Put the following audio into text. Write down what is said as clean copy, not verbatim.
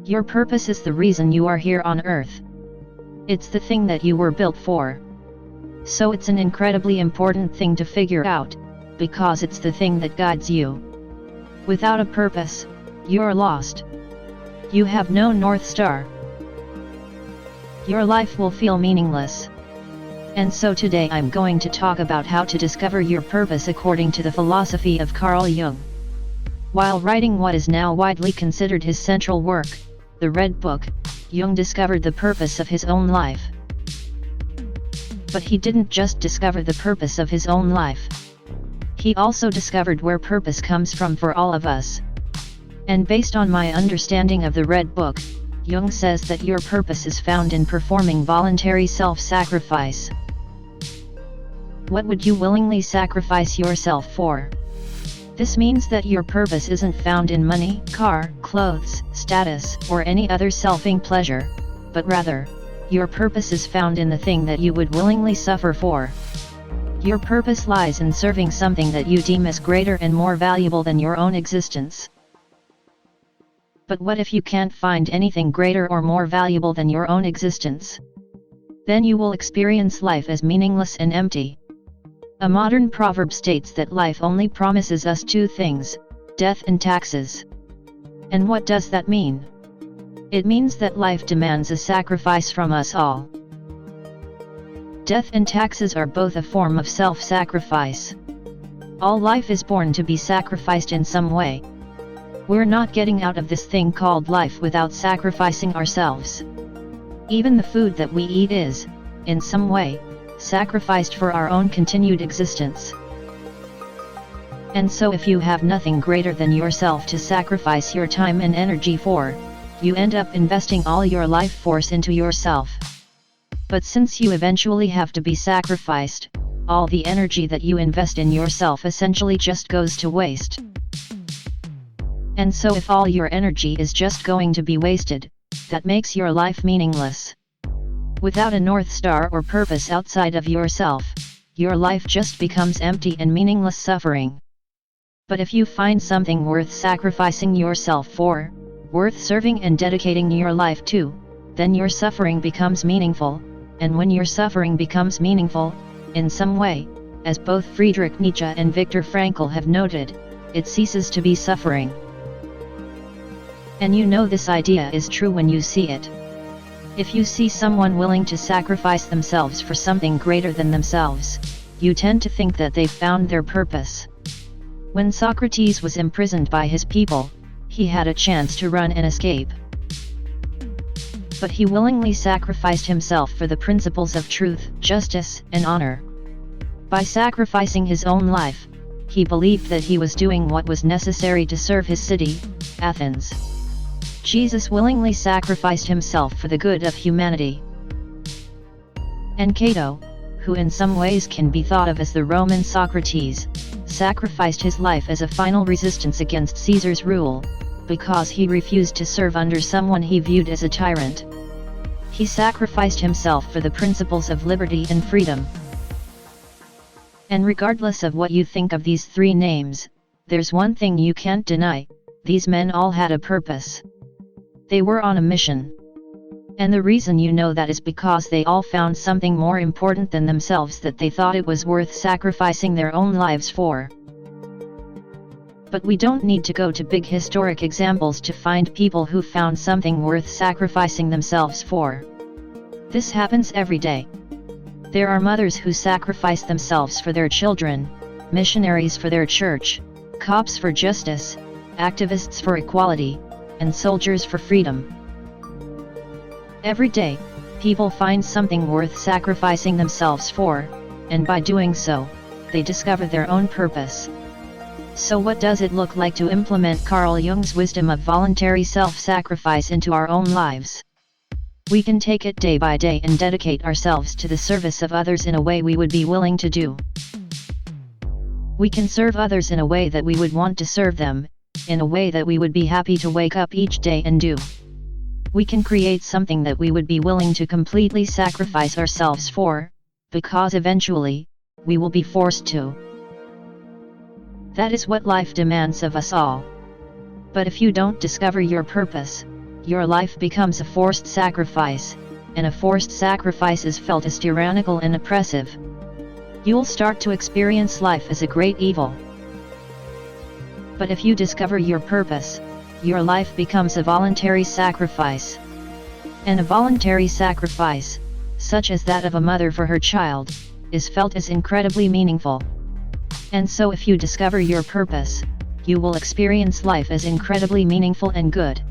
Your purpose is the reason you are here on Earth. It's the thing that you were built for. So it's an incredibly important thing to figure out, because it's the thing that guides you. Without a purpose, you're lost. You have no North Star. Your life will feel meaningless. And so today I'm going to talk about how to discover your purpose according to the philosophy of Carl Jung. While writing what is now widely considered his central work, The Red Book, Jung discovered the purpose of his own life. But he didn't just discover the purpose of his own life. He also discovered where purpose comes from for all of us. And based on my understanding of the Red Book, Jung says that your purpose is found in performing voluntary self-sacrifice. What would you willingly sacrifice yourself for? This means that your purpose isn't found in money, car, clothes, status, or any other selfing pleasure, but rather, your purpose is found in the thing that you would willingly suffer for. Your purpose lies in serving something that you deem as greater and more valuable than your own existence. But what if you can't find anything greater or more valuable than your own existence? Then you will experience life as meaningless and empty. A modern proverb states that life only promises us two things, death and taxes. And what does that mean? It means that life demands a sacrifice from us all. Death and taxes are both a form of self-sacrifice. All life is born to be sacrificed in some way. We're not getting out of this thing called life without sacrificing ourselves. Even the food that we eat is, in some way, sacrificed for our own continued existence. And so if you have nothing greater than yourself to sacrifice your time and energy for, you end up investing all your life force into yourself. But since you eventually have to be sacrificed, all the energy that you invest in yourself essentially just goes to waste. And so if all your energy is just going to be wasted, that makes your life meaningless. Without a North Star or purpose outside of yourself, your life just becomes empty and meaningless suffering. But if you find something worth sacrificing yourself for, worth serving and dedicating your life to, then your suffering becomes meaningful, and when your suffering becomes meaningful, in some way, as both Friedrich Nietzsche and Viktor Frankl have noted, it ceases to be suffering. And you know this idea is true when you see it. If you see someone willing to sacrifice themselves for something greater than themselves, you tend to think that they've found their purpose. When Socrates was imprisoned by his people, he had a chance to run and escape. But he willingly sacrificed himself for the principles of truth, justice, and honor. By sacrificing his own life, he believed that he was doing what was necessary to serve his city, Athens. Jesus willingly sacrificed himself for the good of humanity. And Cato, who in some ways can be thought of as the Roman Socrates, sacrificed his life as a final resistance against Caesar's rule, because he refused to serve under someone he viewed as a tyrant. He sacrificed himself for the principles of liberty and freedom. And regardless of what you think of these three names, there's one thing you can't deny: these men all had a purpose. They were on a mission. And the reason you know that is because they all found something more important than themselves that they thought it was worth sacrificing their own lives for. But we don't need to go to big historic examples to find people who found something worth sacrificing themselves for. This happens every day. There are mothers who sacrifice themselves for their children, missionaries for their church, cops for justice, activists for equality, and soldiers for freedom. Every day, people find something worth sacrificing themselves for, and by doing so, they discover their own purpose. So what does it look like to implement Carl Jung's wisdom of voluntary self-sacrifice into our own lives? We can take it day by day and dedicate ourselves to the service of others in a way we would be willing to do. We can serve others in a way that we would want to serve them, in a way that we would be happy to wake up each day and do. We can create something that we would be willing to completely sacrifice ourselves for, because eventually, we will be forced to. That is what life demands of us all. But if you don't discover your purpose, your life becomes a forced sacrifice, and a forced sacrifice is felt as tyrannical and oppressive. You'll start to experience life as a great evil. But if you discover your purpose, your life becomes a voluntary sacrifice. And a voluntary sacrifice, such as that of a mother for her child, is felt as incredibly meaningful. And so if you discover your purpose, you will experience life as incredibly meaningful and good.